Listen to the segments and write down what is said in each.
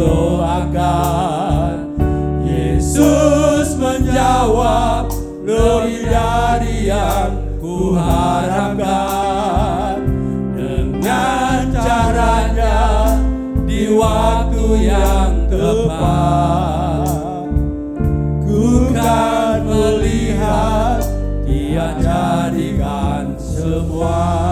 doakan. Yesus menjawab lebih dari yang ku harapkan. Dengan caranya di waktu yang tepat, ku kan melihat Dia jadikan semua.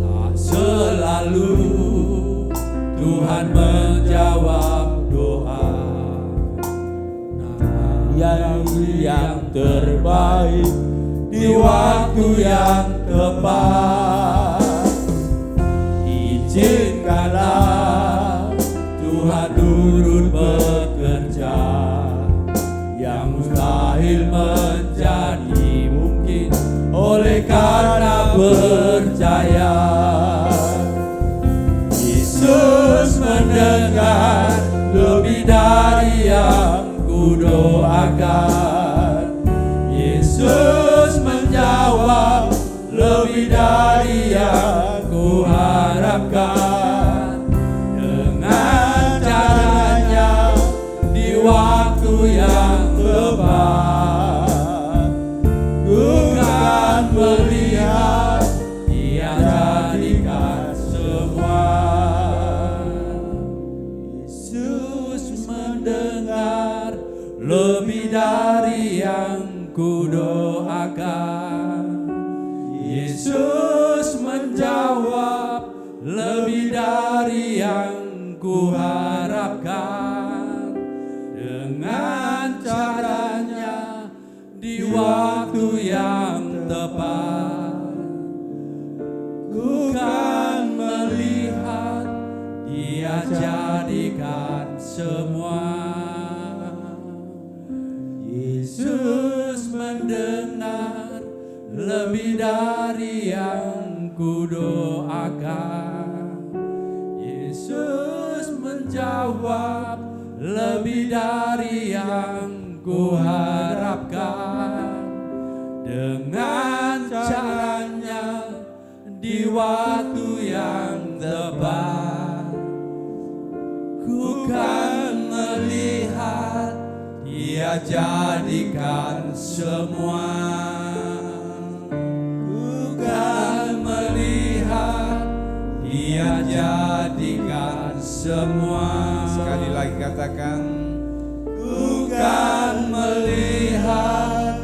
Tak selalu Tuhan menjawab doa, yang terbaik di waktu yang tepat. Izinkanlah Tuhan turut bekerja, yang mustahil menjadi mungkin oleh karena percaya. Yesus mendengar lebih dari yang ku doakan. Yesus menjawab lebih dari yang ku harapkan. Dengan caranya di waktu yang tepat, ku kan melihat Dia jadikan semua. Yesus mendengar lebih dari yang ku doakan. Yesus menjawab lebih dari yang ku harapkan. Dengan caranya di waktu yang tepat, ku kan melihat Dia jadikan semua. Yesus mendengar lebih dari yang ku doakan. Yesus menjawab lebih dari yang ku harapkan. Dengan caranya di waktu yang tepat, ku kan melihat Dia jadikan semua. Ku kan melihat Dia jadikan semua. Sekali lagi katakan, ku kan melihat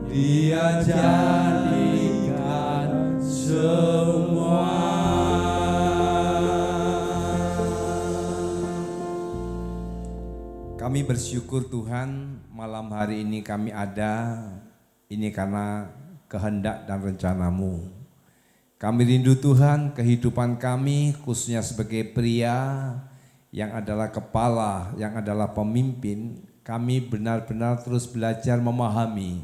Dia jadikan semua. kami bersyukur Tuhan malam hari ini kami ada, ini karena kehendak dan rencana-Mu. Kami rindu Tuhan kehidupan kami khususnya sebagai pria yang adalah kepala, yang adalah pemimpin. Kami benar-benar terus belajar memahami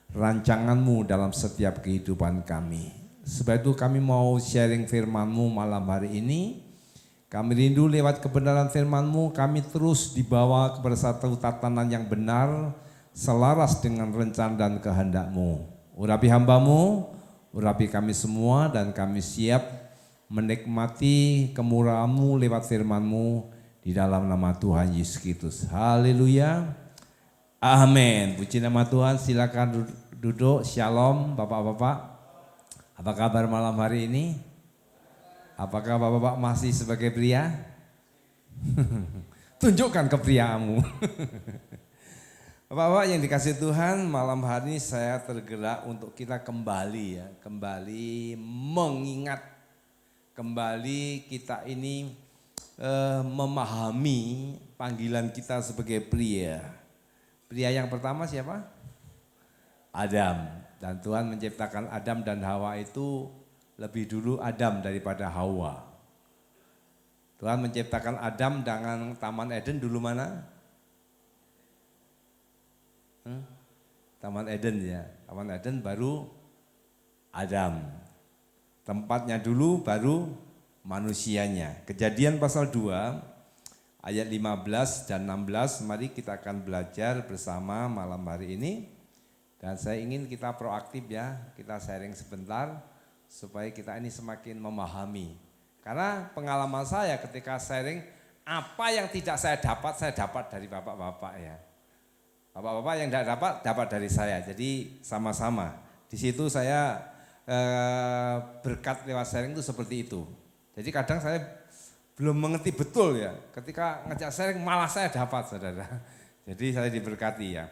rancangan-Mu dalam setiap kehidupan kami. Sebab itu kami mau sharing firman-Mu malam hari ini. Kami rindu lewat kebenaran firman-Mu kami terus dibawa kepada satu tatanan yang benar selaras dengan rencana dan kehendak-Mu. Urapi hamba-Mu, urapi kami semua dan kami siap menikmati kemurahan-Mu lewat firman-Mu di dalam nama Tuhan Yesus Kristus. Haleluya. Amin. Puji nama Tuhan, silakan duduk. Shalom Bapak-bapak. Apa kabar malam hari ini? Apakah Bapak-bapak masih sebagai pria? Tunjukkan kepriaanmu. Bapak-bapak yang dikasih Tuhan, malam hari ini saya tergerak untuk kita kembali ya, kembali mengingat, kembali kita ini memahami panggilan kita sebagai pria. Pria yang pertama siapa? Adam. Dan Tuhan menciptakan Adam dan Hawa itu lebih dulu Adam daripada Hawa. Tuhan menciptakan Adam dengan Taman Eden dulu mana? Taman Eden ya, Taman Eden baru Adam. Tempatnya dulu baru manusianya. Kejadian pasal 2 ayat 15 dan 16, mari kita akan belajar bersama malam hari ini. Dan saya ingin kita proaktif ya, kita sharing sebentar supaya kita ini semakin memahami. Karena pengalaman saya ketika sharing, apa yang tidak saya dapat dari bapak-bapak ya. Bapak-bapak yang tidak dapat dari saya. Jadi sama-sama. Di situ saya berkat lewat sharing itu seperti itu. Jadi kadang saya belum mengerti betul ya. Ketika ngajak sharing malah saya dapat, saudara. Jadi saya diberkati ya.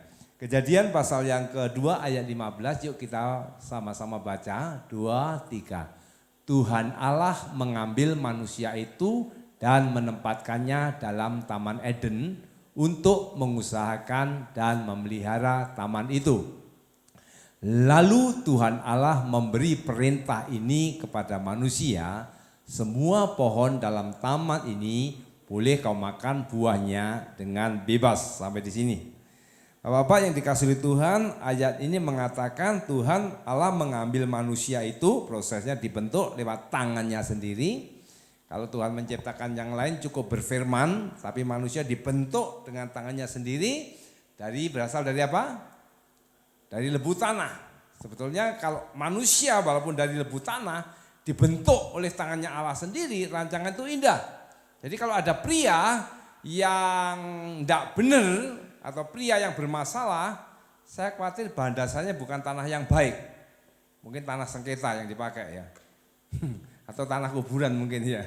Kejadian pasal yang kedua ayat 15, yuk kita sama-sama baca, 2, 3. Tuhan Allah mengambil manusia itu dan menempatkannya dalam Taman Eden untuk mengusahakan dan memelihara taman itu. Lalu Tuhan Allah memberi perintah ini kepada manusia, semua pohon dalam taman ini boleh kau makan buahnya dengan bebas. Sampai di sini. Bapak-bapak yang dikasihi oleh Tuhan, ayat ini mengatakan Tuhan Allah mengambil manusia itu, prosesnya dibentuk lewat tangannya sendiri. Kalau Tuhan menciptakan yang lain cukup berfirman, tapi manusia dibentuk dengan tangannya sendiri, berasal dari apa? Dari lebu tanah. Sebetulnya kalau manusia walaupun dari lebu tanah, dibentuk oleh tangannya Allah sendiri, rancangan itu indah. Jadi kalau ada pria yang tidak benar, atau pria yang bermasalah, saya khawatir bahan dasarnya bukan tanah yang baik. Mungkin tanah sengketa yang dipakai ya. Atau tanah kuburan mungkin ya.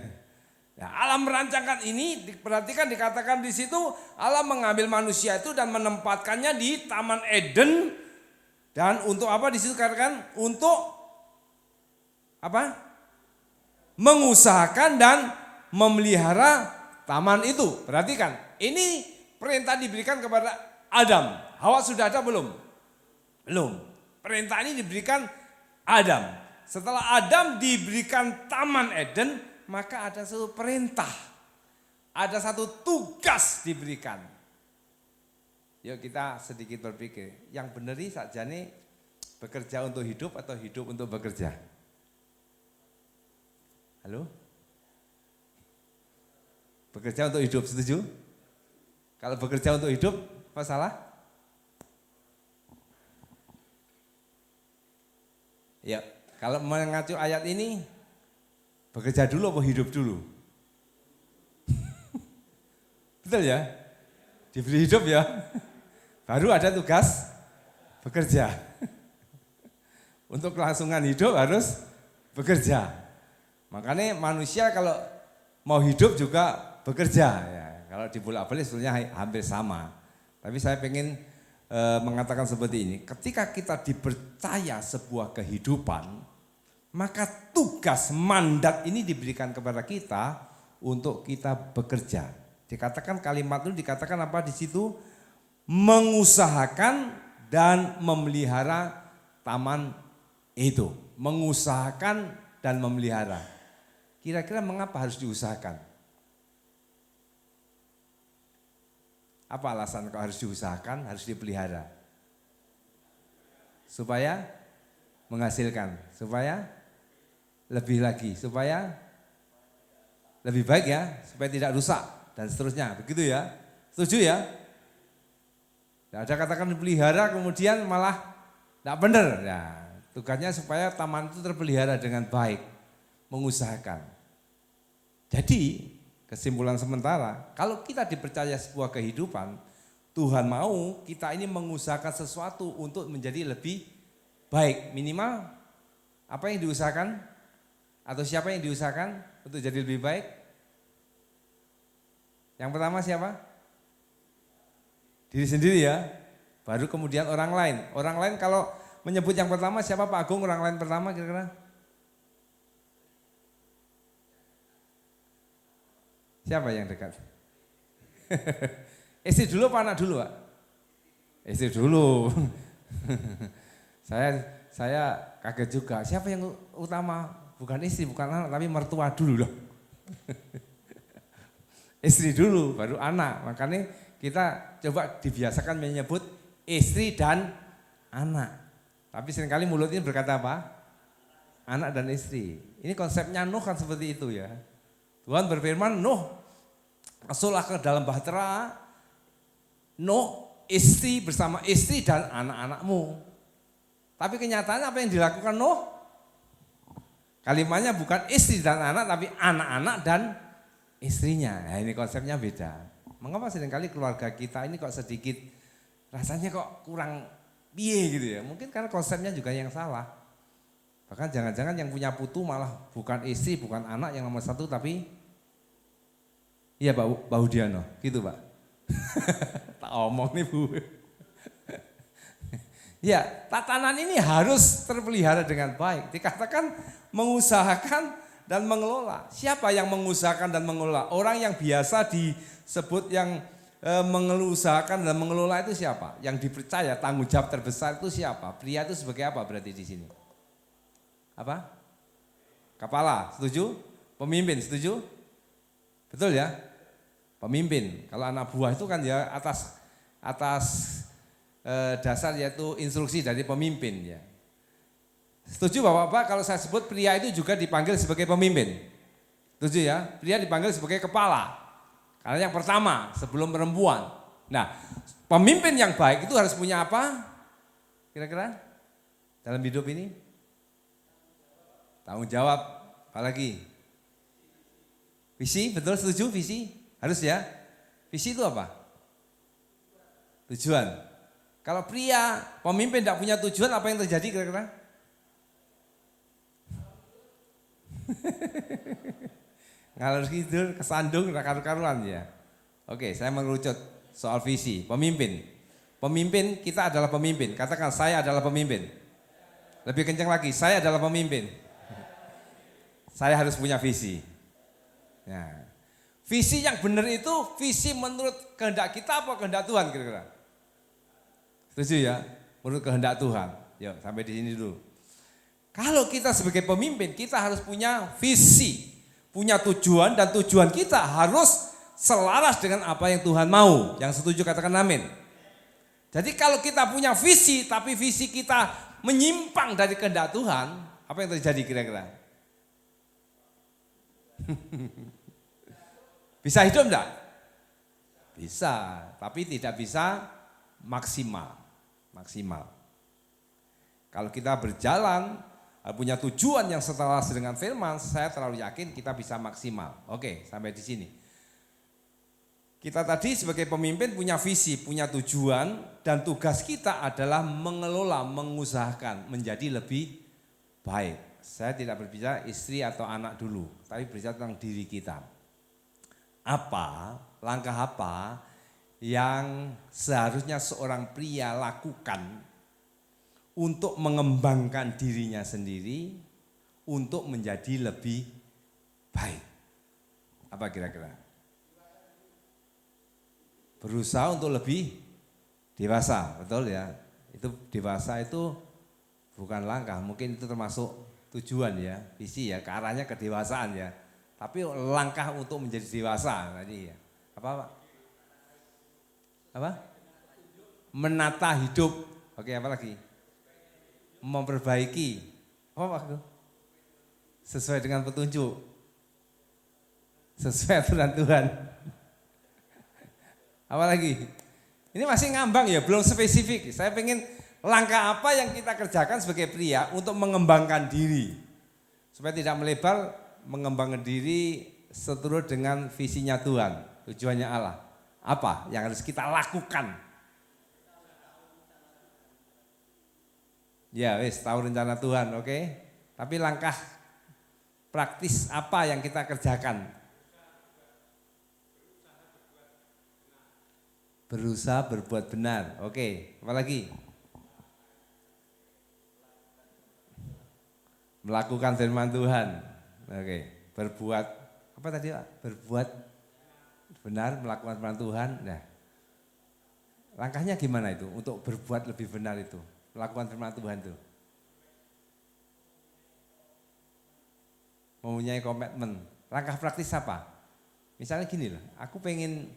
Ya, Allah merancangkan ini, diperhatikan dikatakan di situ Allah mengambil manusia itu dan menempatkannya di Taman Eden. Dan untuk apa di situ katakan? Untuk apa? Mengusahakan dan memelihara taman itu. Perhatikan, ini perintah diberikan kepada Adam. Hawa sudah ada belum? Belum. Perintah ini diberikan Adam. Setelah Adam diberikan Taman Eden, maka ada satu perintah. Ada satu tugas diberikan. Yuk kita sedikit berpikir. Yang benar saja nih bekerja untuk hidup atau hidup untuk bekerja? Halo? Bekerja untuk hidup, setuju? Kalau bekerja untuk hidup, apa salah? Ya, kalau mengacu ayat ini, bekerja dulu atau hidup dulu? Betul ya? Diberi hidup ya, baru ada tugas bekerja. Untuk kelangsungan hidup harus bekerja. Makanya manusia kalau mau hidup juga bekerja ya. Kalau dibolak-balik sebetulnya hampir sama. Tapi saya pengen mengatakan seperti ini. Ketika kita dipercaya sebuah kehidupan, maka tugas mandat ini diberikan kepada kita untuk kita bekerja. Dikatakan kalimat itu dikatakan apa di situ? Mengusahakan dan memelihara taman itu. Mengusahakan dan memelihara. Kira-kira mengapa harus diusahakan? Apa alasan kok harus diusahakan, harus dipelihara? Supaya menghasilkan, supaya lebih lagi, supaya lebih baik ya, supaya tidak rusak dan seterusnya. Begitu ya? Setuju ya? Tidak ada katakan dipelihara kemudian malah tidak benar. Ya, tugasnya supaya taman itu terpelihara dengan baik, mengusahakan. Jadi kesimpulan sementara, kalau kita dipercaya sebuah kehidupan, Tuhan mau kita ini mengusahakan sesuatu untuk menjadi lebih baik. Minimal apa yang diusahakan? Atau siapa yang diusahakan untuk jadi lebih baik? Yang pertama siapa? Diri sendiri ya, baru kemudian orang lain. Orang lain kalau menyebut yang pertama siapa Pak Agung, orang lain pertama kira-kira? Siapa yang dekat? Istri dulu apa anak dulu Pak? Istri dulu. Saya kaget juga, siapa yang utama? Bukan istri, bukan anak, tapi mertua dulu loh. Istri dulu, baru anak. Makanya kita coba dibiasakan menyebut istri dan anak. Tapi seringkali mulut ini berkata apa? Anak dan istri. Ini konsepnya Nuh kan seperti itu ya. Tuhan berfirman, Nuh, masuklah ke dalam bahtera, Nuh, istri bersama istri dan anak-anakmu. Tapi kenyataannya apa yang dilakukan Nuh? Kalimatnya bukan istri dan anak, tapi anak-anak dan istrinya. Nah, ini konsepnya beda. Mengapa seringkali keluarga kita ini kok sedikit rasanya kok kurang piye gitu ya? Mungkin karena konsepnya juga yang salah. Bahkan jangan-jangan yang punya putu malah bukan istri, bukan anak yang nomor satu, tapi iya Pak Budiano, gitu Pak. Tak omong nih Bu. Ya, tatanan ini harus terpelihara dengan baik. Dikatakan mengusahakan dan mengelola. Siapa yang mengusahakan dan mengelola? Orang yang biasa disebut yang mengusahakan dan mengelola itu siapa? Yang dipercaya tanggung jawab terbesar itu siapa? Pria itu sebagai apa berarti di sini? Apa? Kepala, setuju? Pemimpin, setuju? Betul ya? Pemimpin. Kalau anak buah itu kan ya atas dasar yaitu instruksi dari pemimpin ya. Setuju Bapak-bapak kalau saya sebut pria itu juga dipanggil sebagai pemimpin? Setuju ya? Pria dipanggil sebagai kepala. Karena yang pertama sebelum perempuan. Nah, pemimpin yang baik itu harus punya apa? Kira-kira dalam hidup ini? Tanggung jawab, apalagi? Visi, betul setuju visi? Harus ya? Visi itu apa? Tujuan. Kalau pria, pemimpin tidak punya tujuan, apa yang terjadi kira-kira? Ngalur tidur, kesandung, karu-karuan ya. Oke, saya mengerucut soal visi, pemimpin. Pemimpin, kita adalah pemimpin. Katakan, saya adalah pemimpin. Lebih kencang lagi, saya adalah pemimpin. Saya harus punya visi. Ya. Visi yang benar itu, visi menurut kehendak kita apa kehendak Tuhan kira-kira? Setuju ya? Menurut kehendak Tuhan. Yuk sampai di sini dulu. Kalau kita sebagai pemimpin, kita harus punya visi. Punya tujuan dan tujuan kita harus selaras dengan apa yang Tuhan mau. Yang setuju katakan amin. Jadi kalau kita punya visi, tapi visi kita menyimpang dari kehendak Tuhan, apa yang terjadi kira-kira? Bisa hidup enggak? Bisa, tapi tidak bisa maksimal. Kalau kita berjalan punya tujuan yang selaras dengan firman, saya terlalu yakin kita bisa maksimal. Oke, sampai di sini. Kita tadi sebagai pemimpin punya visi, punya tujuan, dan tugas kita adalah mengelola, mengusahakan menjadi lebih baik. Saya tidak berbicara istri atau anak dulu, tapi berbicara tentang diri kita. Langkah apa yang seharusnya seorang pria lakukan untuk mengembangkan dirinya sendiri untuk menjadi lebih baik? Apa kira-kira? Berusaha untuk lebih dewasa, betul ya? Itu dewasa itu bukan langkah, mungkin itu termasuk tujuan ya, visi ya, ke arahnya kedewasaan ya. Tapi langkah untuk menjadi dewasa tadi ya. Apa? Menata hidup. Oke, apa lagi? Memperbaiki. Apa Pak? Sesuai dengan petunjuk. Sesuai aturan Tuhan. Apa lagi? Ini masih ngambang ya, belum spesifik. Saya pengen langkah apa yang kita kerjakan sebagai pria untuk mengembangkan diri. Supaya tidak melebar, mengembangkan diri seturut dengan visinya Tuhan, tujuannya Allah. Apa yang harus kita lakukan? Ya wis, tahu rencana Tuhan, oke? Tapi langkah praktis apa yang kita kerjakan? Berusaha berbuat benar, oke. Apa lagi? Melakukan firman Tuhan, oke. Berbuat, apa tadi Pak? Berbuat benar, melakukan firman Tuhan. Nah, langkahnya gimana itu untuk berbuat lebih benar itu, melakukan firman Tuhan itu? Mempunyai komitmen. Langkah praktis apa? Misalnya gini loh, aku pengen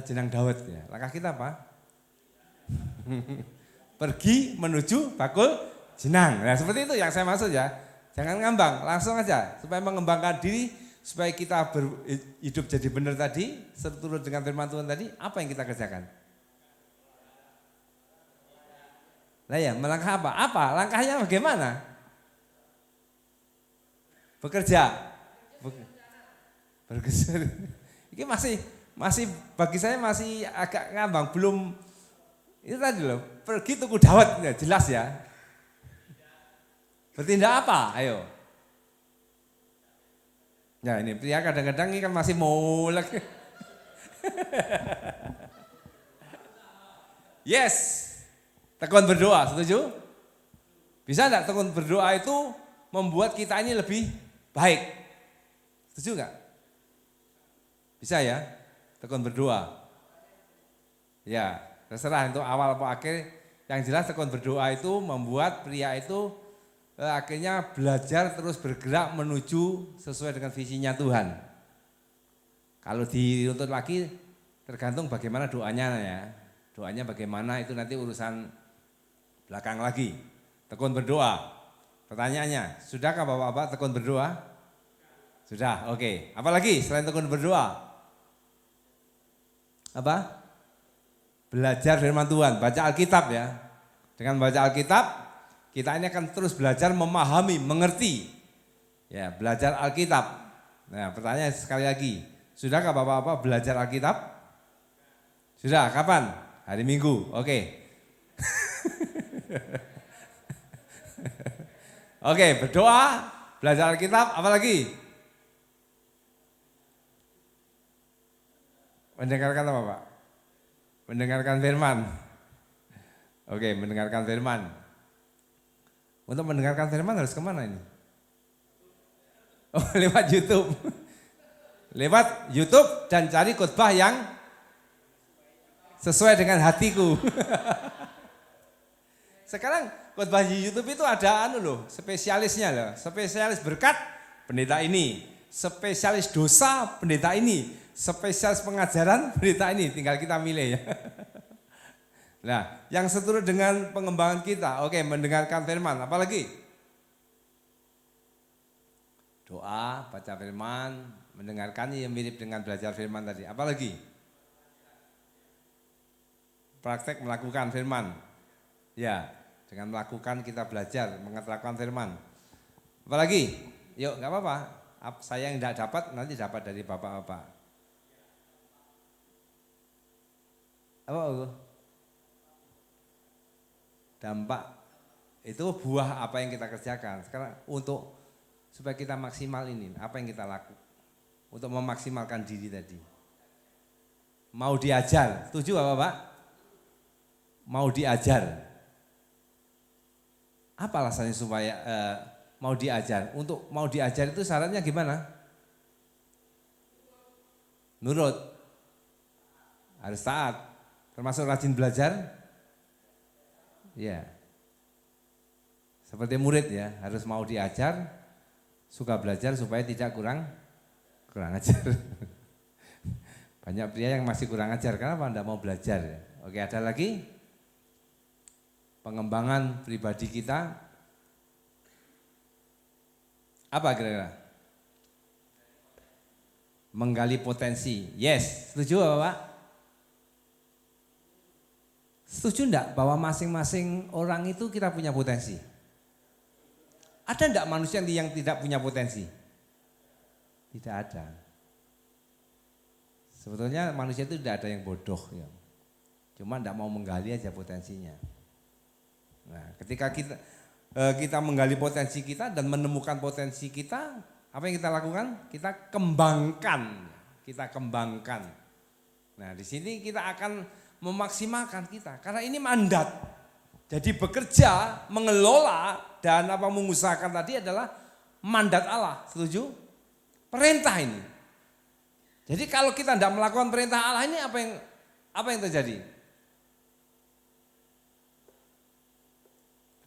jenang Daud ya. Langkah kita apa? Pergi menuju bakul jenang. Nah, seperti itu yang saya maksud ya. Jangan ngambang, langsung aja supaya mengembangkan diri. Supaya kita hidup jadi benar tadi, seturut dengan firman Tuhan tadi, apa yang kita kerjakan? Lah ya, melangkah apa? Apa? Langkahnya bagaimana? Bekerja. Bergeser. Ini masih bagi saya masih agak ngambang, belum itu tadi loh, pergi tuku dawet ya, jelas ya. Bertindak apa? Ayo. Ya ini pria kadang-kadang ini kan masih mulek. Yes. Tekun berdoa, setuju? Bisa enggak tekun berdoa itu membuat kita ini lebih baik? Setuju enggak? Bisa ya? Tekun berdoa. Ya, terserah itu awal atau akhir. Yang jelas tekun berdoa itu membuat pria itu akhirnya belajar terus bergerak menuju sesuai dengan visinya Tuhan. Kalau diruntut lagi tergantung bagaimana doanya ya. Doanya bagaimana itu nanti urusan belakang lagi. Tekun berdoa. Pertanyaannya, sudahkah Bapak-bapak tekun berdoa? Sudah, oke. Apalagi selain tekun berdoa? Apa? Belajar firman Tuhan, baca Alkitab ya. Dengan baca Alkitab, kita ini akan terus belajar memahami, mengerti. Ya, belajar Alkitab. Nah, pertanyaan sekali lagi, sudahkah Bapak-bapak belajar Alkitab? Sudah, kapan? Hari Minggu, oke. Oke, berdoa, belajar Alkitab, apa lagi? Mendengarkan apa Pak? Mendengarkan firman. Oke, mendengarkan firman. Untuk mendengarkan firman harus kemana ini? Oh, lewat YouTube. Lewat YouTube dan cari khotbah yang sesuai dengan hatiku. Sekarang khotbah di YouTube itu ada spesialisnya loh. Spesialis berkat pendeta ini, spesialis dosa pendeta ini, spesialis pengajaran pendeta ini, tinggal kita milih ya. Nah, yang seturut dengan pengembangan kita, oke, mendengarkan firman, apalagi? Doa, baca firman, mendengarkan yang mirip dengan belajar firman tadi, apalagi? Praktek melakukan firman, ya, dengan melakukan kita belajar, mengetahui firman. Apalagi? Yuk, nggak apa-apa, saya yang tidak dapat, nanti dapat dari bapak-bapak. Apa? Dampak itu buah apa yang kita kerjakan. Sekarang untuk supaya kita maksimal ini, apa yang kita lakukan untuk memaksimalkan diri tadi. Mau diajar, setuju apa Pak? Mau diajar. Apa alasannya supaya mau diajar? Untuk mau diajar itu syaratnya gimana? Nurut, harus taat, termasuk rajin belajar. Ya, seperti murid ya, harus mau diajar, suka belajar supaya tidak kurang ajar. Banyak pria yang masih kurang ajar, kenapa tidak mau belajar ya? Oke, ada lagi pengembangan pribadi kita. Apa kira-kira? Menggali potensi. Yes, setuju Bapak? Setuju enggak bahwa masing-masing orang itu kita punya potensi? Ada enggak manusia yang tidak punya potensi? Tidak ada. Sebetulnya manusia itu tidak ada yang bodoh ya. Cuma enggak mau menggali aja potensinya. Nah, ketika kita menggali potensi kita dan menemukan potensi kita, apa yang kita lakukan? Kita kembangkan. Nah, di sini kita akan memaksimalkan kita, karena ini mandat. Jadi bekerja, mengelola dan mengusahakan tadi adalah mandat Allah, setuju? Perintah ini. Jadi kalau kita tidak melakukan perintah Allah ini apa yang terjadi?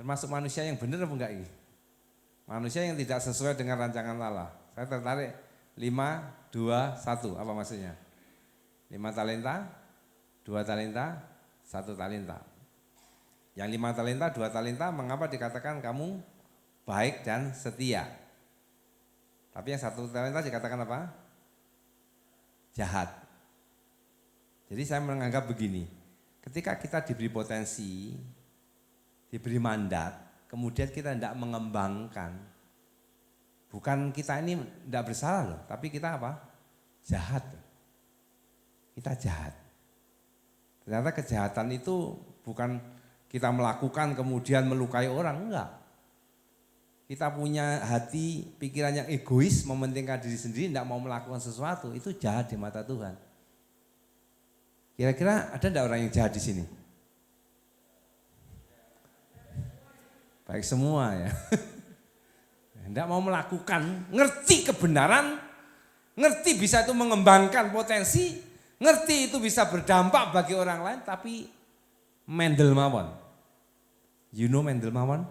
Termasuk manusia yang benar apa enggak ini? Manusia yang tidak sesuai dengan rancangan Allah. Saya tertarik 5, 2, 1, apa maksudnya? 5 talenta, 2 talenta, 1 talenta. Yang 5 talenta, 2 talenta, mengapa dikatakan kamu baik dan setia? Tapi yang 1 talenta dikatakan apa? Jahat. Jadi saya menganggap begini, ketika kita diberi potensi, diberi mandat, kemudian kita tidak mengembangkan. Bukan kita ini tidak bersalah loh, tapi kita apa? Jahat. Kita jahat. Ternyata kejahatan itu bukan kita melakukan kemudian melukai orang, enggak. Kita punya hati, pikiran yang egois, mementingkan diri sendiri, tidak mau melakukan sesuatu, itu jahat di mata Tuhan. Kira-kira ada enggak orang yang jahat di sini? Baik semua ya. Tidak mau melakukan, ngerti kebenaran, ngerti bisa itu mengembangkan potensi, ngerti itu bisa berdampak bagi orang lain, tapi mendel mawon. You know mendel mawon?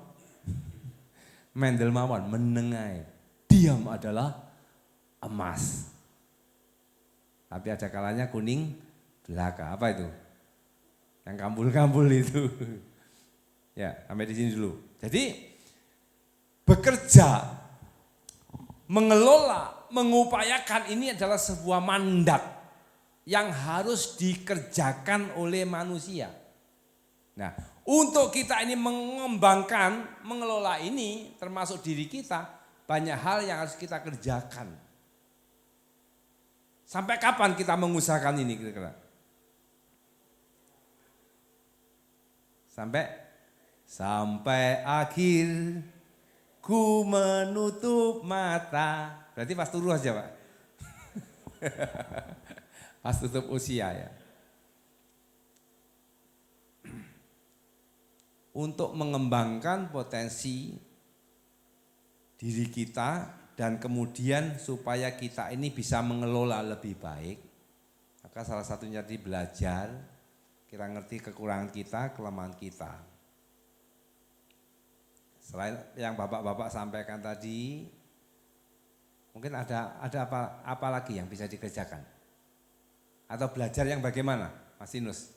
Mendel mawon, menengai. Diam adalah emas. Tapi ada kalanya kuning belaka. Apa itu? Yang kambul-kambul itu. Ya, sampai di sini dulu. Jadi bekerja, mengelola, mengupayakan ini adalah sebuah mandat yang harus dikerjakan oleh manusia. Nah, untuk kita ini mengembangkan, mengelola ini termasuk diri kita, banyak hal yang harus kita kerjakan. Sampai kapan kita mengusahakan ini kira-kira? Sampai akhir ku menutup mata. Berarti pas turu aja Pak. Pas tutup usia ya. Untuk mengembangkan potensi diri kita dan kemudian supaya kita ini bisa mengelola lebih baik. Maka salah satunya di belajar, kita ngerti kekurangan kita, kelemahan kita. Selain yang bapak-bapak sampaikan tadi, mungkin ada apa lagi yang bisa dikerjakan? Atau belajar yang bagaimana, Mas Inus?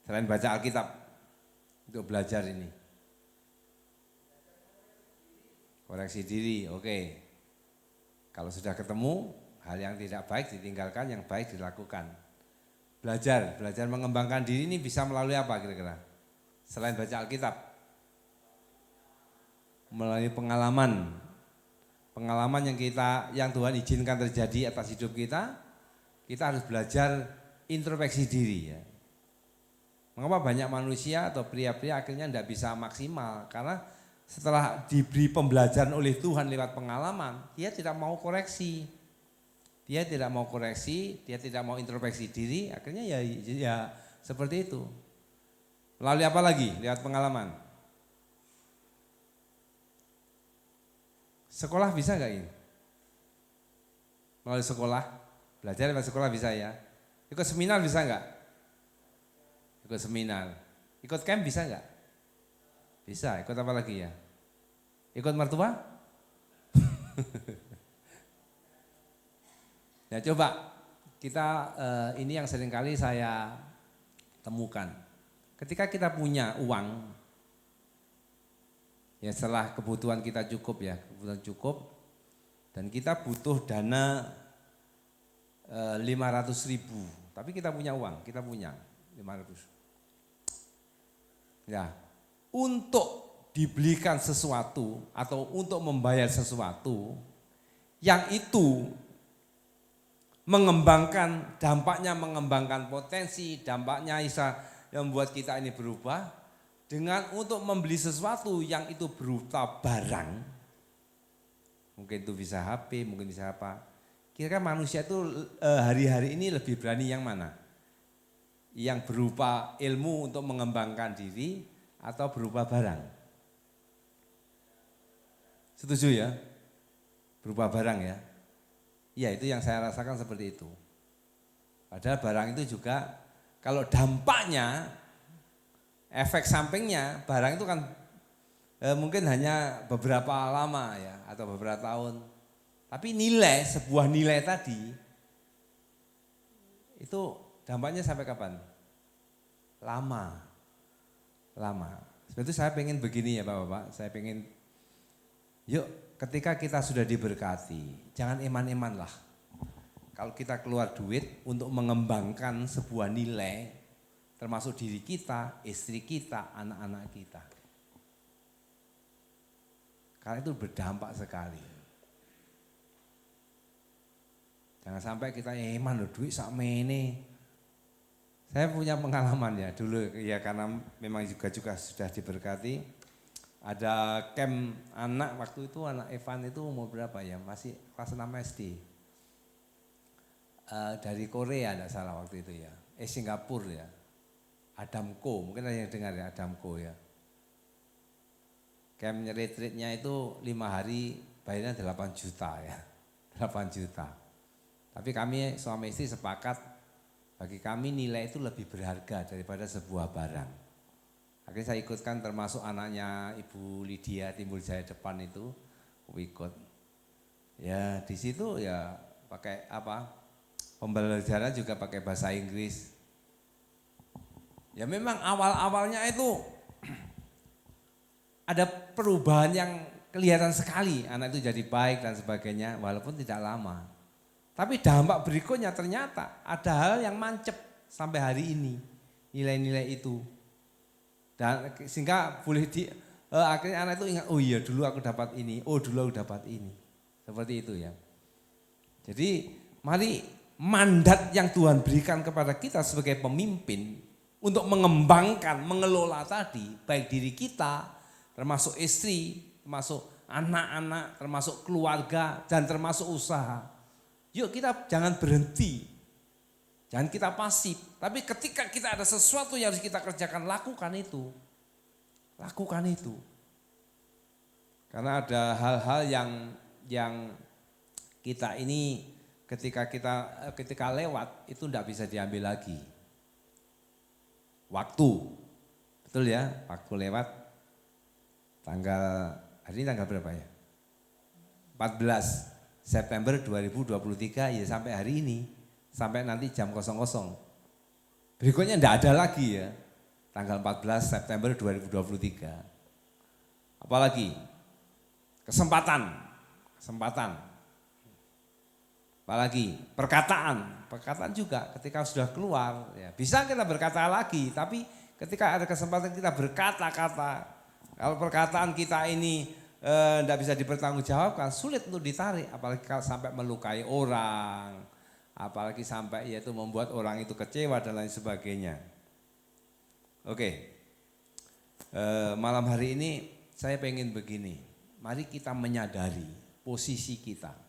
Selain baca Alkitab, untuk belajar ini. Koreksi diri, oke. Kalau sudah ketemu, hal yang tidak baik ditinggalkan, yang baik dilakukan. Belajar mengembangkan diri ini bisa melalui apa kira-kira? Selain baca Alkitab. Melalui pengalaman yang Tuhan izinkan terjadi atas hidup kita harus belajar introspeksi diri ya. Mengapa banyak manusia atau pria-pria akhirnya tidak bisa maksimal? Karena setelah diberi pembelajaran oleh Tuhan lewat pengalaman, dia tidak mau koreksi. Dia tidak mau introspeksi diri, akhirnya ya seperti itu. Melalui apa lagi? Lewat pengalaman. Sekolah bisa enggak ini? Melalui sekolah, belajar lewat sekolah bisa ya. Ikut seminar bisa enggak? Ikut seminar. Ikut camp bisa enggak? Bisa. Ikut apa lagi ya? Ikut mertua? Ya coba kita ini yang seringkali saya temukan. Ketika kita punya uang, ya setelah kebutuhan kita cukup ya, kebutuhan cukup, dan kita butuh dana 500.000, tapi kita punya uang, kita punya 500. Ya, untuk dibelikan sesuatu atau untuk membayar sesuatu yang itu dampaknya mengembangkan potensi, dampaknya bisa membuat kita ini berubah dengan untuk membeli sesuatu yang itu berupa barang. Mungkin itu bisa HP, mungkin bisa apa. Kira-kira manusia itu hari-hari ini lebih berani yang mana? Yang berupa ilmu untuk mengembangkan diri atau berupa barang? Setuju ya? Berupa barang ya? Ya itu yang saya rasakan seperti itu. Padahal barang itu juga kalau dampaknya, efek sampingnya, barang itu kan mungkin hanya beberapa lama ya atau beberapa tahun. Tapi sebuah nilai tadi, itu dampaknya sampai kapan? Lama. Sebab itu saya pengen begini ya Bapak-Bapak, saya pengen yuk ketika kita sudah diberkati, jangan eman-eman lah. Kalau kita keluar duit untuk mengembangkan sebuah nilai, termasuk diri kita, istri kita, anak-anak kita. Karena itu berdampak sekali. Jangan sampai kita eman duit sakmene. Saya punya pengalaman ya dulu ya, karena memang juga sudah diberkati. Ada camp anak waktu itu, anak Evan itu umur berapa ya? Masih kelas 6 SD. Dari Korea enggak salah waktu itu ya. Singapura ya. Adamko, mungkin ada yang dengar ya Adamko ya. Camp retreatnya itu 5 hari, bayarnya 8 juta ya. 8 juta. Tapi kami suami istri sepakat, bagi kami nilai itu lebih berharga daripada sebuah barang. Akhirnya saya ikutkan, termasuk anaknya Ibu Lydia Timbul Jaya depan itu, ikut. Ya di situ ya pakai apa? Pembelajaran juga pakai bahasa Inggris. Ya memang awal-awalnya itu ada perubahan yang kelihatan sekali, anak itu jadi baik dan sebagainya, walaupun tidak lama. Tapi dampak berikutnya ternyata ada hal yang mancep sampai hari ini, nilai-nilai itu. Dan sehingga boleh akhirnya anak itu ingat, oh iya dulu aku dapat ini, oh dulu aku dapat ini. Seperti itu ya. Jadi mari mandat yang Tuhan berikan kepada kita sebagai pemimpin untuk mengembangkan, mengelola tadi, baik diri kita, termasuk istri, termasuk anak-anak, termasuk keluarga, dan termasuk usaha. Yuk kita jangan berhenti, jangan kita pasif. Tapi ketika kita ada sesuatu yang harus kita kerjakan, lakukan itu. Lakukan itu. Karena ada hal-hal yang kita ini ketika lewat itu tidak bisa diambil lagi. Waktu, betul ya, waktu lewat. Hari ini tanggal berapa ya? 14 September 2023 ya, sampai hari ini, sampai nanti jam 00. Berikutnya enggak ada lagi ya, tanggal 14 September 2023. Apalagi kesempatan. Apalagi perkataan juga ketika sudah keluar ya, bisa kita berkata lagi, tapi ketika ada kesempatan kita berkata-kata, kalau perkataan kita ini tidak bisa dipertanggungjawabkan, sulit untuk ditarik, apalagi kalau sampai melukai orang, apalagi sampai yaitu membuat orang itu kecewa dan lain sebagainya. Oke, malam hari ini saya pengen begini, mari kita menyadari posisi kita.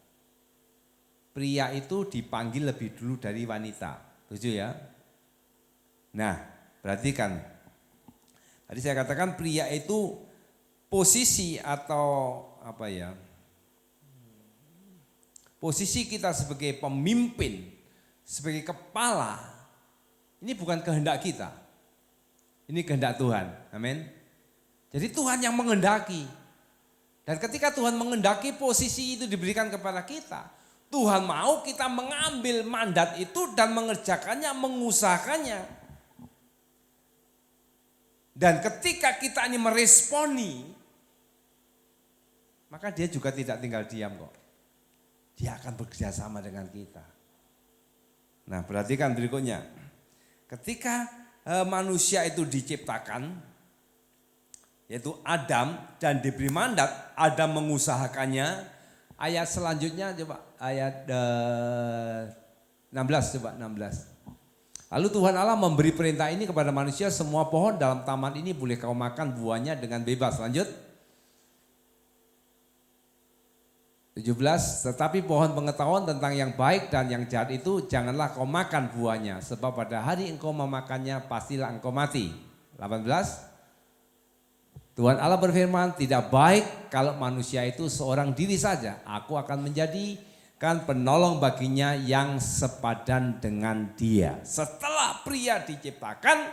Pria itu dipanggil lebih dulu dari wanita, setuju ya? Nah, perhatikan, tadi saya katakan pria itu posisi atau apa ya, posisi kita sebagai pemimpin, sebagai kepala, ini bukan kehendak kita, ini kehendak Tuhan, amin. Jadi Tuhan yang menghendaki, dan ketika Tuhan menghendaki posisi itu diberikan kepada kita, Tuhan mau kita mengambil mandat itu dan mengerjakannya, mengusahakannya. Dan ketika kita ini meresponi, maka dia juga tidak tinggal diam kok. Dia akan bekerja sama dengan kita. Nah, perhatikan berikutnya. Ketika manusia itu diciptakan, yaitu Adam, dan diberi mandat, Adam mengusahakannya. Ayat selanjutnya coba, ayat 16 coba, 16. Lalu Tuhan Allah memberi perintah ini kepada manusia, semua pohon dalam taman ini boleh kau makan buahnya dengan bebas. Lanjut. 17, tetapi pohon pengetahuan tentang yang baik dan yang jahat itu janganlah kau makan buahnya, sebab pada hari engkau memakannya pastilah engkau mati. 18, Tuhan Allah berfirman, tidak baik kalau manusia itu seorang diri saja, aku akan menjadikan penolong baginya yang sepadan dengan dia. Setelah pria diciptakan,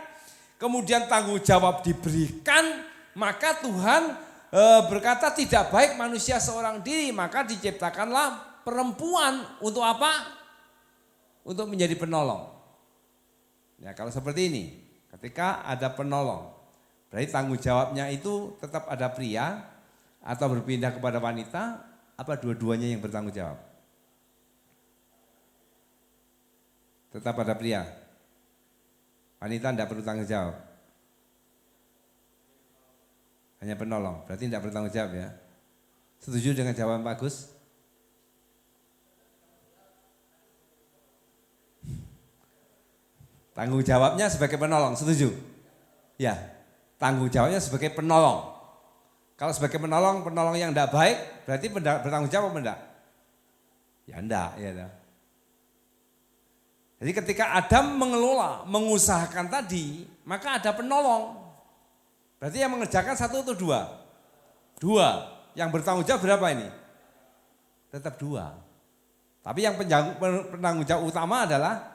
kemudian tanggung jawab diberikan, maka Tuhan berkata tidak baik manusia seorang diri, maka diciptakanlah perempuan untuk apa? Untuk menjadi penolong. Ya kalau seperti ini, ketika ada penolong, berarti tanggung jawabnya itu tetap ada pria atau berpindah kepada wanita, apa dua-duanya yang bertanggung jawab? Tetap ada pria. Wanita tidak perlu tanggung jawab. Hanya penolong, berarti tidak bertanggung jawab ya. Setuju dengan jawaban Pak Gus? Tanggung jawabnya sebagai penolong, setuju? Ya, tanggung jawabnya sebagai penolong. Kalau sebagai penolong yang tidak baik, berarti bertanggung jawab apa enggak? Ya enggak, ya enggak. Jadi ketika Adam mengelola, mengusahakan tadi, maka ada penolong. Berarti yang mengerjakan satu atau dua? Dua. Yang bertanggung jawab berapa ini? Tetap dua. Tapi yang penanggung jawab utama adalah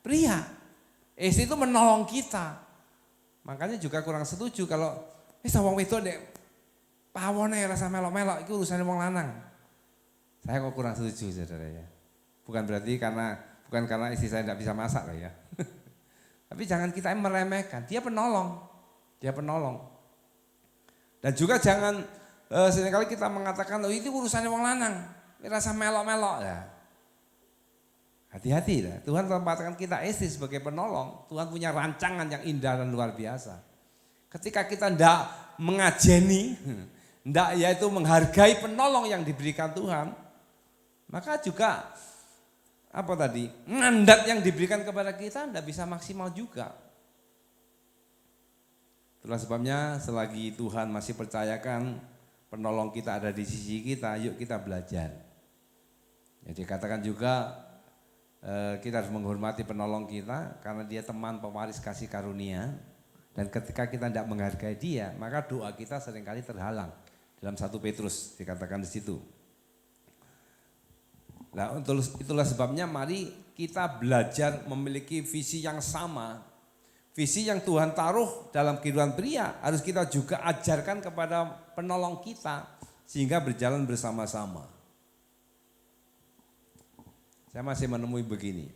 pria. Istri itu menolong kita. Makanya juga kurang setuju kalau wong wedok dek pawone rasa melok-melok itu urusan wong lanang. Saya kok kurang setuju saudara ya. Bukan karena istri saya tidak bisa masak lah ya. Tapi jangan kita meremehkan, dia penolong. Dan juga jangan seringkali kita mengatakan, oh itu urusannya wong lanang, rasa melok-melok ya. Hati-hati lah, Tuhan tempatkan kita istri sebagai penolong, Tuhan punya rancangan yang indah dan luar biasa. Ketika kita tidak mengajeni, tidak yaitu menghargai penolong yang diberikan Tuhan, maka juga mandat yang diberikan kepada kita tidak bisa maksimal juga. Itulah sebabnya selagi Tuhan masih percayakan penolong kita ada di sisi kita, yuk kita belajar. Jadi katakan juga kita harus menghormati penolong kita karena dia teman pewaris kasih karunia. Dan ketika kita tidak menghargai dia, maka doa kita seringkali terhalang. Dalam 1 Petrus dikatakan di situ. Nah, itulah sebabnya mari kita belajar memiliki visi yang sama. Visi yang Tuhan taruh dalam kehidupan pria harus kita juga ajarkan kepada penolong kita sehingga berjalan bersama-sama. Saya masih menemui begini,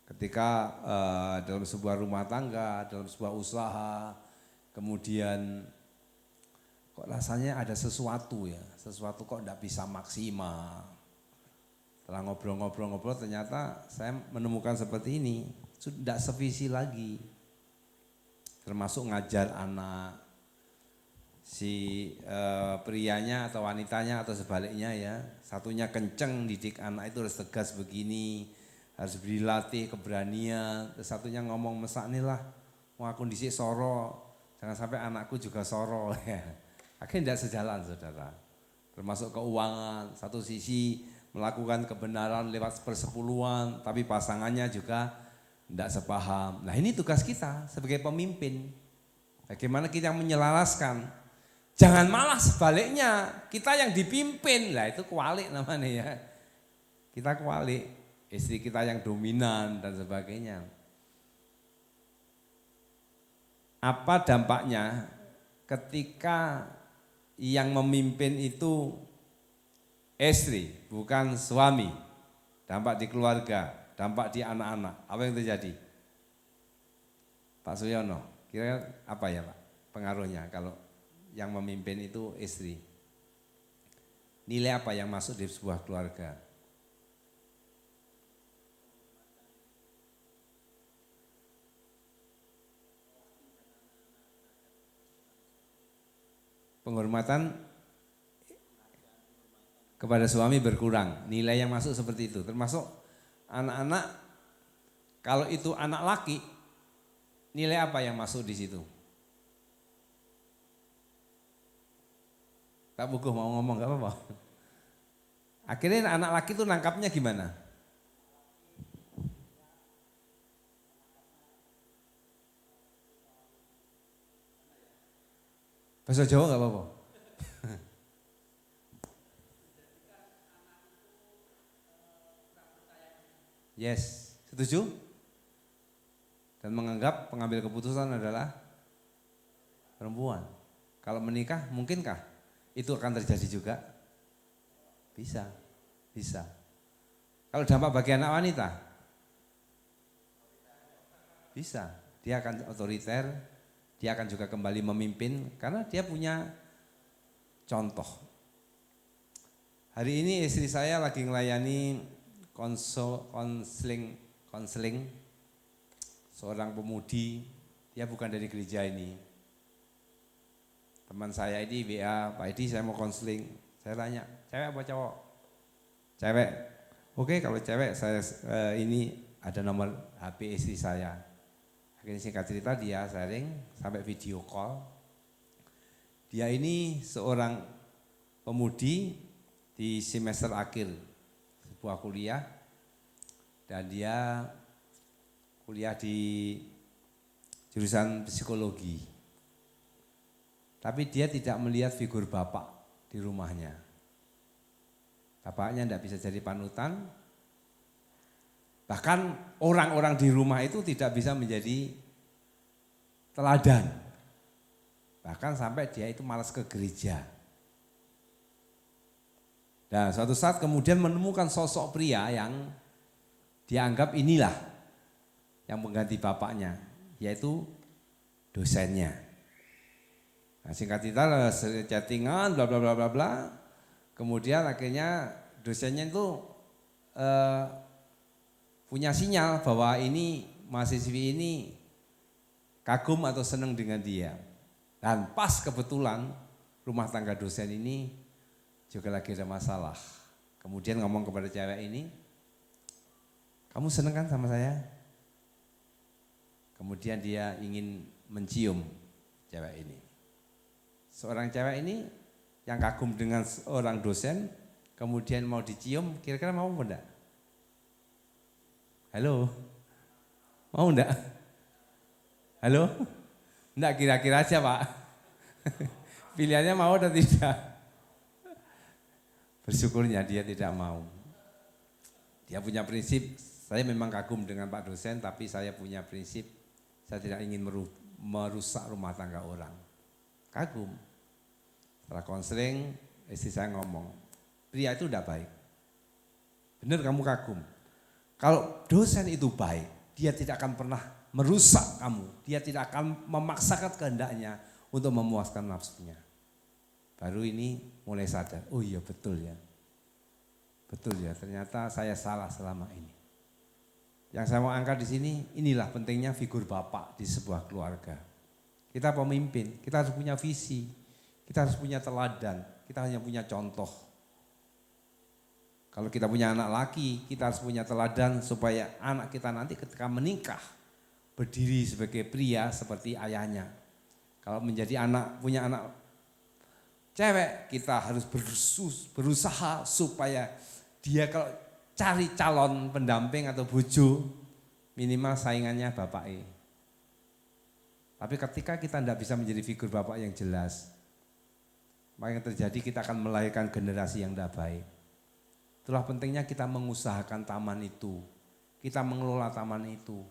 ketika dalam sebuah rumah tangga, dalam sebuah usaha, kemudian kok rasanya ada sesuatu kok tidak bisa maksimal. Setelah ngobrol-ngobrol ternyata saya menemukan seperti ini, sudah sevisi lagi. Termasuk ngajar anak, si prianya atau wanitanya atau sebaliknya ya, satunya kenceng didik anak itu harus tegas begini, harus dilatih keberanian, terus satunya ngomong mesak nih lah, mau aku disik soro, jangan sampai anakku juga soro ya. Akhirnya tidak sejalan saudara. Termasuk keuangan, satu sisi melakukan kebenaran lewat persepuluhan, tapi pasangannya juga tidak sepaham. Nah ini tugas kita sebagai pemimpin. Bagaimana kita menyelaraskan. Jangan malah sebaliknya, kita yang dipimpin. Lah itu kualik namanya ya. Kita kualik, istri kita yang dominan dan sebagainya. Apa dampaknya ketika yang memimpin itu istri, bukan suami? Dampak di keluarga. Dampak di anak-anak, apa yang terjadi? Pak Suyono, kira-kira apa ya Pak pengaruhnya kalau yang memimpin itu istri? Nilai apa yang masuk di sebuah keluarga? Penghormatan kepada suami berkurang, nilai yang masuk seperti itu, termasuk anak-anak, kalau itu anak laki, nilai apa yang masuk di situ? Pak Bukuh mau ngomong gak apa-apa. Akhirnya anak laki itu nangkapnya gimana? Bahasa Jawa gak apa-apa. Yes, setuju? Dan menganggap pengambil keputusan adalah perempuan. Kalau menikah mungkinkah itu akan terjadi juga? Bisa. Kalau dampak bagi anak wanita? Bisa. Dia akan otoriter, dia akan juga kembali memimpin karena dia punya contoh. Hari ini istri saya lagi melayani konseling seorang pemudi, dia bukan dari gereja ini. Teman saya ini WA, Pak Edi saya mau konseling. Saya tanya, cewek apa cowok? Cewek. Oke, kalau cewek saya ini ada nomor HP istri saya. Akhirnya singkat cerita dia sharing sampai video call. Dia ini seorang pemudi di semester akhir sebuah kuliah dan dia kuliah di jurusan psikologi. Tapi dia tidak melihat figur bapak di rumahnya. Bapaknya tidak bisa jadi panutan. Bahkan orang-orang di rumah itu tidak bisa menjadi teladan. Bahkan sampai dia itu malas ke gereja. Dan suatu saat kemudian menemukan sosok pria yang dianggap inilah yang mengganti bapaknya, yaitu dosennya. Nah, singkat cerita chattingan bla bla bla bla bla. Kemudian akhirnya dosennya itu punya sinyal bahwa ini mahasiswi ini kagum atau senang dengan dia. Dan pas kebetulan rumah tangga dosen ini juga lagi ada masalah. Kemudian ngomong kepada cewek ini, kamu senang kan sama saya? Kemudian dia ingin mencium cewek ini. Seorang cewek ini yang kagum dengan seorang dosen, kemudian mau dicium, kira-kira mau enggak? Halo? Mau enggak? Halo? Enggak, kira-kira aja Pak. Pilihannya mau atau tidak? Bersyukurnya dia tidak mau. Dia punya prinsip, saya memang kagum dengan Pak dosen, tapi saya punya prinsip, saya tidak ingin merusak rumah tangga orang. Kagum. Setelah konseling, istri saya ngomong, pria itu tidak baik. Benar kamu kagum. Kalau dosen itu baik, dia tidak akan pernah merusak kamu. Dia tidak akan memaksakan kehendaknya untuk memuaskan nafsunya. Baru ini mulai sadar, oh iya betul ya. Betul ya, ternyata saya salah selama ini. Yang saya mau angkat di sini, inilah pentingnya figur bapak di sebuah keluarga. Kita pemimpin, kita harus punya visi, kita harus punya teladan, kita hanya punya contoh. Kalau kita punya anak laki, kita harus punya teladan supaya anak kita nanti ketika menikah berdiri sebagai pria seperti ayahnya. Kalau menjadi anak, punya anak cewek, kita harus berusaha supaya dia kalau cari calon pendamping atau bojo, minimal saingannya bapaknya. Tapi ketika kita tidak bisa menjadi figur bapak yang jelas, maka yang terjadi kita akan melahirkan generasi yang tidak baik. Itulah pentingnya kita mengusahakan taman itu, kita mengelola taman itu.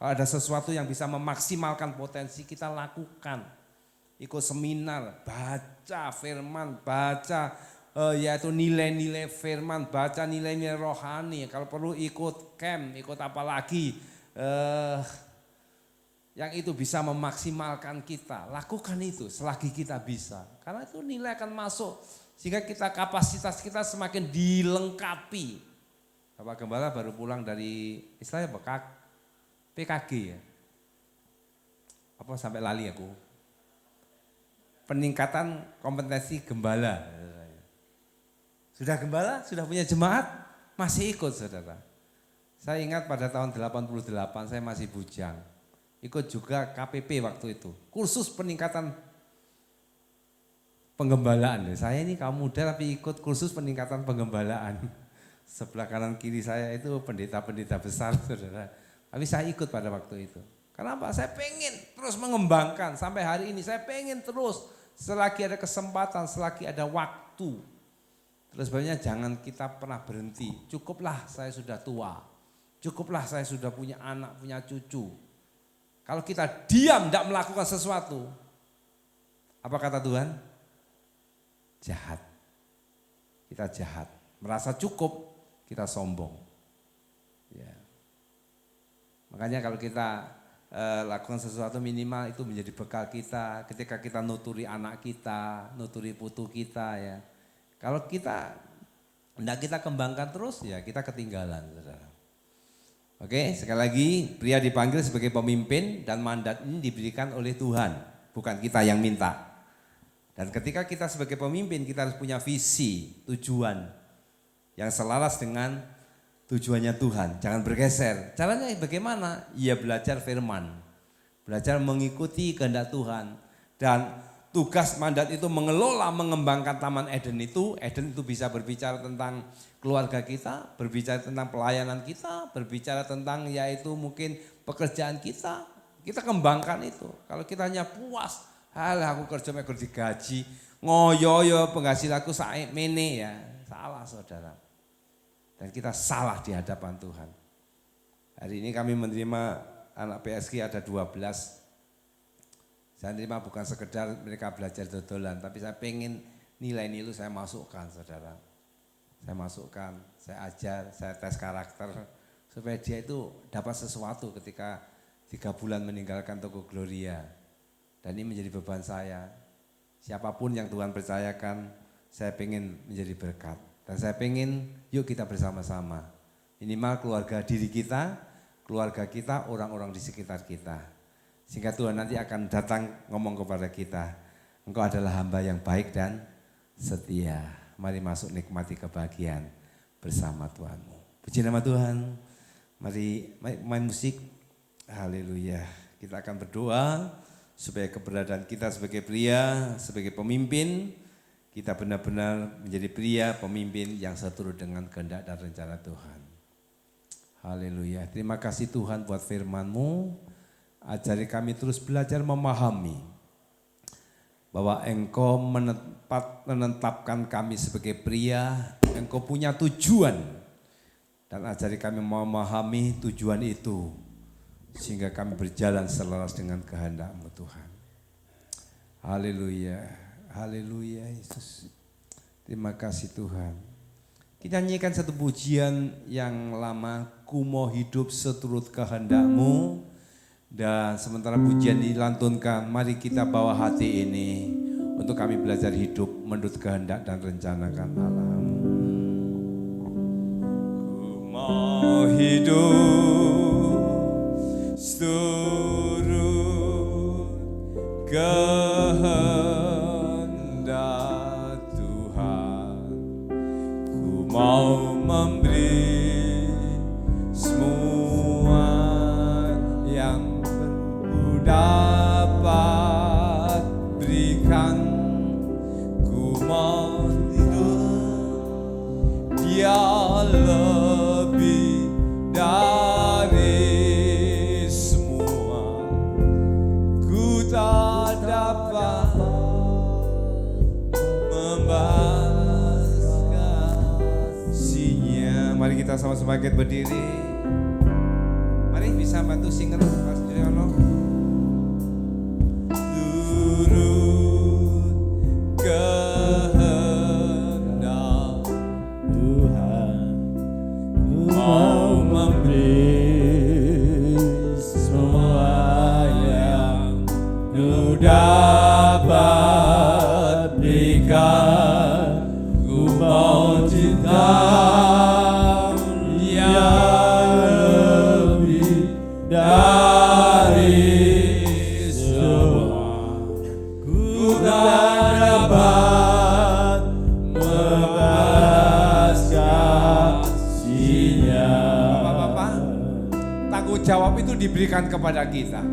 Kalau ada sesuatu yang bisa memaksimalkan potensi, kita lakukan. Ikut seminar, baca firman, baca yaitu nilai-nilai firman, baca nilai-nilai rohani. Kalau perlu ikut camp, ikut apa lagi yang itu bisa memaksimalkan kita, lakukan itu selagi kita bisa. Karena itu nilai akan masuk sehingga kita kapasitas kita semakin dilengkapi. Bapak Gembala baru pulang dari istilahnya PKG ya. Apa sampai lali aku. Peningkatan kompetensi gembala. Sudah gembala, sudah punya jemaat, masih ikut saudara. Saya ingat pada tahun 88 saya masih bujang. Ikut juga KPP waktu itu, kursus peningkatan penggembalaan. Saya ini kaum muda tapi ikut kursus peningkatan penggembalaan. Sebelah kanan kiri saya itu pendeta-pendeta besar saudara. Tapi saya ikut pada waktu itu. Kenapa? Saya pengen terus mengembangkan sampai hari ini. Saya pengen terus selagi ada kesempatan, selagi ada waktu. Terus sebenarnya jangan kita pernah berhenti. Cukuplah saya sudah tua. Cukuplah saya sudah punya anak, punya cucu. Kalau kita diam tidak melakukan sesuatu, apa kata Tuhan? Jahat. Kita jahat. Merasa cukup, kita sombong. Ya. Makanya kalau kita lakukan sesuatu minimal itu menjadi bekal kita. Ketika kita nuturi anak kita, nuturi putu kita ya. Kalau kita tidak kita kembangkan terus ya kita ketinggalan saudara. Oke, sekali lagi pria dipanggil sebagai pemimpin dan mandat ini diberikan oleh Tuhan, bukan kita yang minta. Dan ketika kita sebagai pemimpin kita harus punya visi, tujuan yang selaras dengan tujuannya Tuhan. Jangan bergeser. Caranya bagaimana? Ya belajar firman, belajar mengikuti kehendak Tuhan. Dan tugas mandat itu mengelola, mengembangkan Taman Eden itu. Eden itu bisa berbicara tentang keluarga kita, berbicara tentang pelayanan kita, berbicara tentang yaitu mungkin pekerjaan kita. Kita kembangkan itu. Kalau kita hanya puas, halah aku kerja digaji, ngoyo penghasilanku sae mene ya. Salah saudara. Dan kita salah di hadapan Tuhan. Hari ini kami menerima anak PSG ada 12. Saya terima bukan sekedar mereka belajar dodolan, tapi saya pengen nilai-nilai saya masukkan saudara. Saya masukkan, saya ajar, saya tes karakter. Supaya dia itu dapat sesuatu ketika 3 bulan meninggalkan Toko Gloria. Dan ini menjadi beban saya. Siapapun yang Tuhan percayakan, saya pengen menjadi berkat. Dan saya pengen yuk kita bersama-sama. Minimal keluarga diri kita, keluarga kita, orang-orang di sekitar kita. Sehingga Tuhan nanti akan datang ngomong kepada kita. Engkau adalah hamba yang baik dan setia. Mari masuk nikmati kebahagiaan bersama Tuhanmu. Puji nama Tuhan. Mari main musik. Haleluya. Kita akan berdoa supaya keberadaan kita sebagai pria, sebagai pemimpin, kita benar-benar menjadi pria pemimpin yang seturut dengan kehendak dan rencana Tuhan. Haleluya. Terima kasih Tuhan buat firman-Mu. Ajari kami terus belajar memahami bahwa Engkau menetapkan kami sebagai pria, Engkau punya tujuan. Dan ajari kami memahami tujuan itu sehingga kami berjalan selaras dengan kehendak-Mu Tuhan. Haleluya. Haleluya Yesus. Terima kasih Tuhan. Kita nyanyikan satu pujian yang lama, Ku mau hidup seturut kehendak-Mu. Dan sementara pujian dilantunkan, mari kita bawa hati ini untuk kami belajar hidup menurut kehendak dan rencanakan Allah-Mu. Ku mau hidup seturut kehendak Tuhan. Ku mau memberi semua yang Ku dapat berikan. Ku mau hidup Dia lebih dari semua. Ku tak dapat membalas kasih-Nya. Mari kita sama-sama berdiri. Mari bisa bantu singen Mas Juliano. Turut kehendak Tuhan, Ku mau memberi semua yang Ku dapat berikan. Ku mau cinta yang lebih dari semua. Ku tak dapat membalas kasih-Nya. Bapak-bapak, tanggung jawab itu diberikan kepada kita.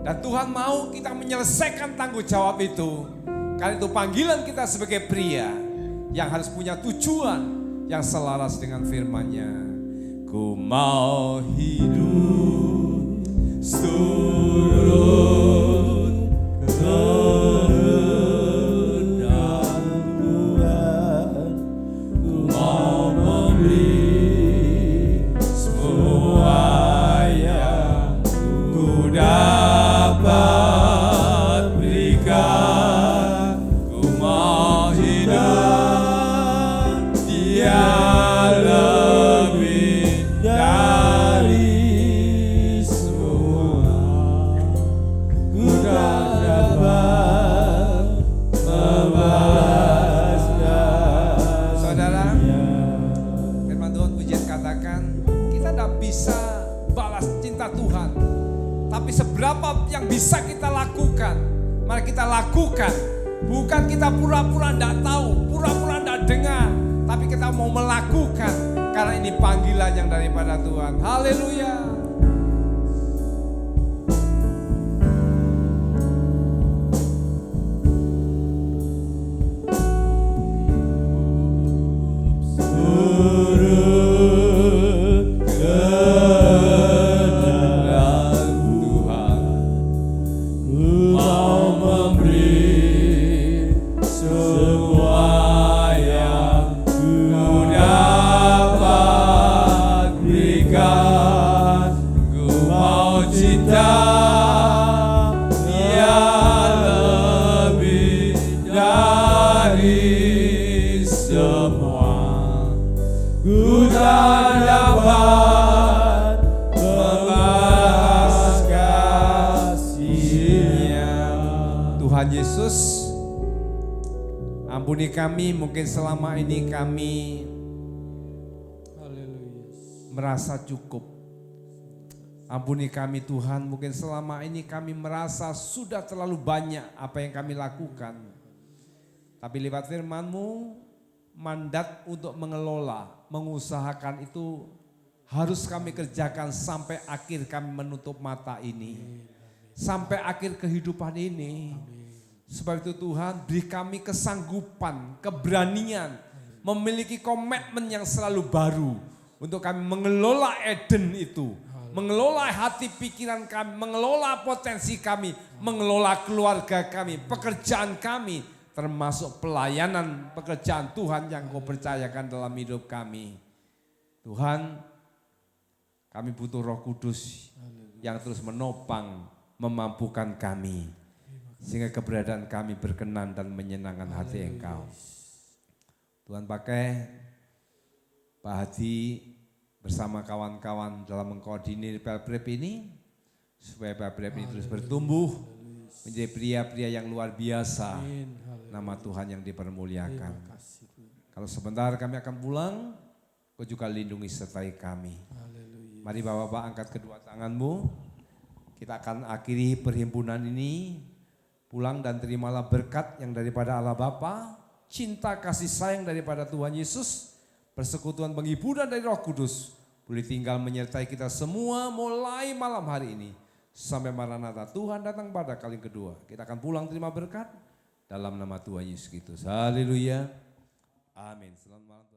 Dan Tuhan mau kita menyelesaikan tanggung jawab itu. Karena itu panggilan kita sebagai pria yang harus punya tujuan yang selaras dengan firman-Nya. Ku mau hidup seturut kehendak Tuhan. Ku mau memberi semua yang Ku dapat berikan. Ku mau hidup Dia lebih dari semua. bisa kita lakukan. Mari kita lakukan. Bukan kita pura-pura tidak tahu, pura-pura tidak dengar. Tapi kita mau melakukan. Karena ini panggilan yang daripada Tuhan. Haleluya. Tuhan Yesus, ampuni kami, mungkin selama ini kami merasa cukup. Ampuni kami Tuhan, mungkin selama ini kami merasa sudah terlalu banyak apa yang kami lakukan. Tapi lewat firman-Mu, mandat untuk mengelola, mengusahakan itu harus kami kerjakan sampai akhir kami menutup mata ini. Sampai akhir kehidupan ini. Sebab itu Tuhan, beri kami kesanggupan, keberanian, memiliki komitmen yang selalu baru untuk kami mengelola Eden itu, mengelola hati pikiran kami, mengelola potensi kami, mengelola keluarga kami, pekerjaan kami, termasuk pelayanan pekerjaan Tuhan yang Kau percayakan dalam hidup kami. Tuhan, kami butuh Roh Kudus yang terus menopang, memampukan kami. Sehingga keberadaan kami berkenan dan menyenangkan hati Engkau. Tuhan pakai Pak Haji bersama kawan-kawan dalam mengkoordinir PELPREP ini. Supaya PELPREP ini terus bertumbuh menjadi pria-pria yang luar biasa. Nama Tuhan yang dipermuliakan. Kalau sebentar kami akan pulang, Kau juga lindungi sertai kami. Mari Bapak-Bapak angkat kedua tanganmu. Kita akan akhiri perhimpunan ini. Pulang dan terimalah berkat yang daripada Allah Bapa, cinta kasih sayang daripada Tuhan Yesus, persekutuan penghiburan dari Roh Kudus, boleh tinggal menyertai kita semua mulai malam hari ini. Sampai Maranatha, Tuhan datang pada kali kedua. Kita akan pulang terima berkat dalam nama Tuhan Yesus Kristus. Haleluya. Amin. Selamat malam.